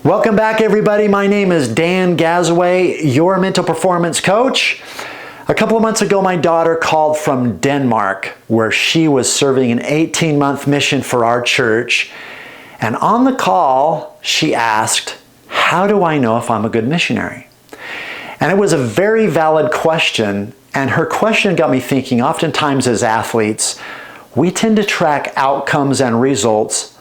Welcome back, everybody. My name is Dan Gazaway, your mental performance coach. A couple of months ago, my daughter called from Denmark, where she was serving an 18-month mission for our church. And on the call, she asked, "How do I know if I'm a good missionary?" And it was a very valid question. And her question got me thinking, oftentimes as athletes, we tend to track outcomes and results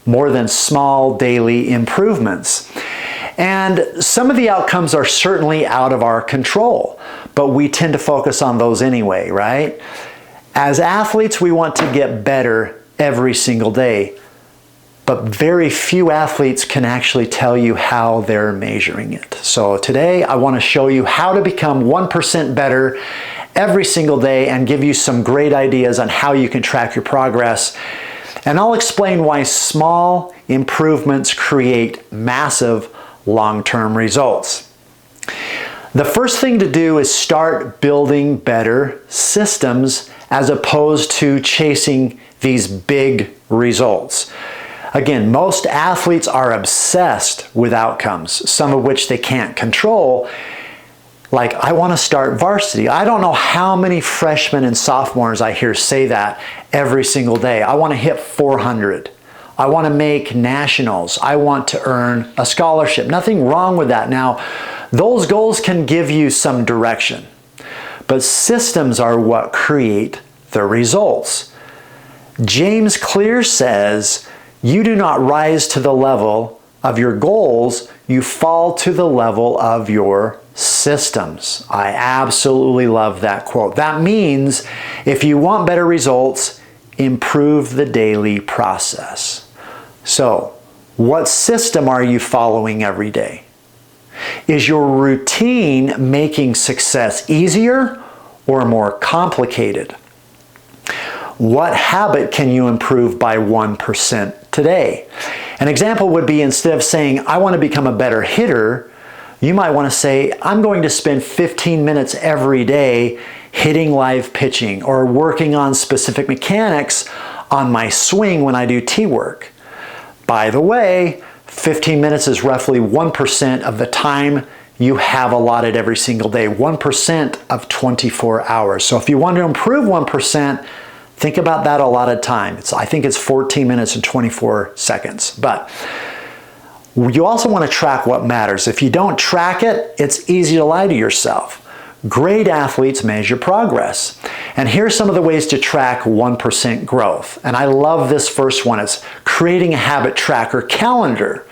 more than small daily improvements. And some of the outcomes are certainly out of our control, but we tend to focus on those anyway, right? As athletes, we want to get better every single day, but very few athletes can actually tell you how they're measuring it. So today, I want to show you how to become 1% better every single day and give you some great ideas on how you can track your progress. And I'll explain why small improvements create massive long-term results. The first thing to do is start building better systems as opposed to chasing these big results. Again, most athletes are obsessed with outcomes, some of which they can't control. Like, I want to start varsity. I don't know how many freshmen and sophomores I hear say that every single day. I want to hit 400. I want to make nationals. I want to earn a scholarship. Nothing wrong with that. Now, those goals can give you some direction, but systems are what create the results. James Clear says, "You do not rise to the level of your goals, you fall to the level of your systems." I absolutely love that quote. That means if you want better results, improve the daily process. So, what system are you following every day? Is your routine making success easier or more complicated? What habit can you improve by 1% today? An example would be, instead of saying, "I want to become a better hitter," you might want to say, "I'm going to spend 15 minutes every day hitting live pitching or working on specific mechanics on my swing when I do tee work." By the way, 15 minutes is roughly 1% of the time you have allotted every single day, 1% of 24 hours. So if you want to improve 1%, think about that allotted time. I think it's 14 minutes and 24 seconds. But you also want to track what matters. If you don't track it, it's easy to lie to yourself. Great athletes measure progress. And here's some of the ways to track 1% growth. And I love this first one. It's creating a habit tracker calendar.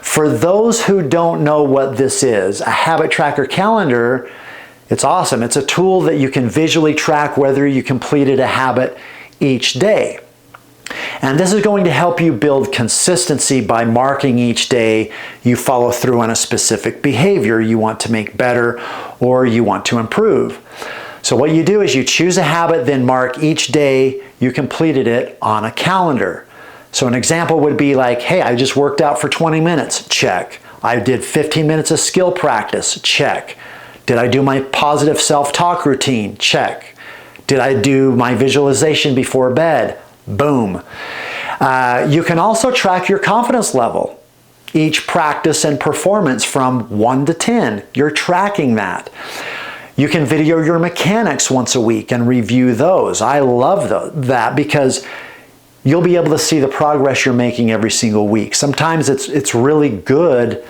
For those who don't know what this is, a habit tracker calendar, it's awesome. It's a tool that you can visually track whether you completed a habit each day. And this is going to help you build consistency by marking each day you follow through on a specific behavior you want to make better or you want to improve. So what you do is you choose a habit, then mark each day you completed it on a calendar. So an example would be like, "Hey, I just worked out for 20 minutes, check. I did 15 minutes of skill practice, check. Did I do my positive self-talk routine? Check. Did I do my visualization before bed? Boom." You can also track your confidence level. Each practice and performance from 1 to 10, you're tracking that. You can video your mechanics once a week and review those. I love that because you'll be able to see the progress you're making every single week. Sometimes it's really good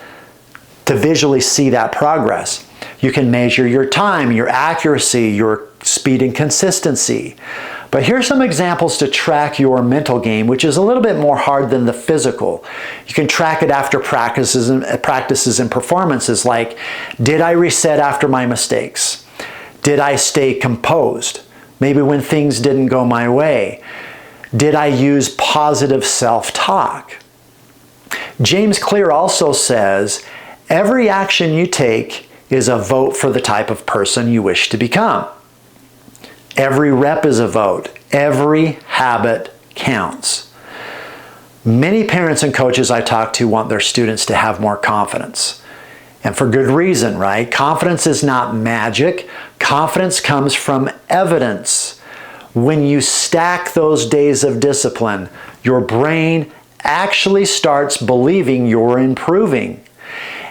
to visually see that progress. You can measure your time, your accuracy, your speed and consistency. But here's some examples to track your mental game, which is a little bit more hard than the physical. You can track it after practices and performances, like, did I reset after my mistakes? Did I stay composed? Maybe when things didn't go my way. Did I use positive self-talk? James Clear also says, every action you take is a vote for the type of person you wish to become. Every rep is a vote. Every habit counts. Many parents and coaches I talk to want their students to have more confidence. And for good reason, right? Confidence is not magic. Confidence comes from evidence. When you stack those days of discipline, your brain actually starts believing you're improving,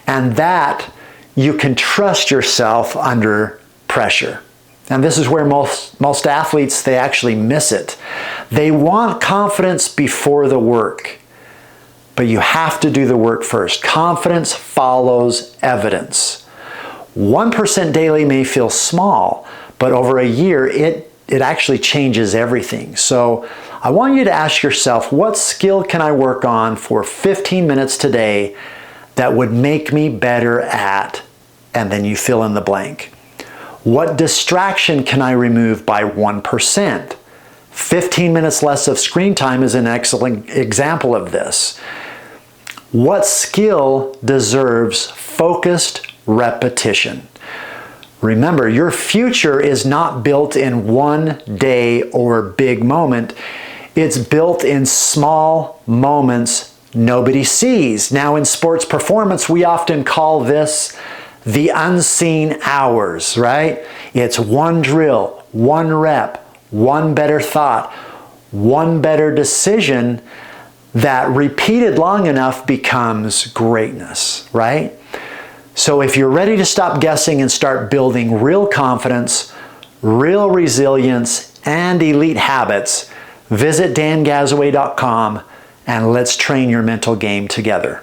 and that you can trust yourself under pressure. And this is where most athletes, they actually miss it. They want confidence before the work, but you have to do the work first. Confidence follows evidence. 1% daily may feel small, but over a year, it actually changes everything. So I want you to ask yourself, what skill can I work on for 15 minutes today that would make me better at, and then you fill in the blank. What distraction can I remove by 1%? 15 minutes less of screen time is an excellent example of this. What skill deserves focused repetition? Remember, your future is not built in one day or big moment. It's built in small moments nobody sees. Now, in sports performance, we often call this the unseen hours, right? It's one drill, one rep, one better thought, one better decision that repeated long enough becomes greatness, right? So if you're ready to stop guessing and start building real confidence, real resilience, and elite habits, visit dangazaway.com and let's train your mental game together.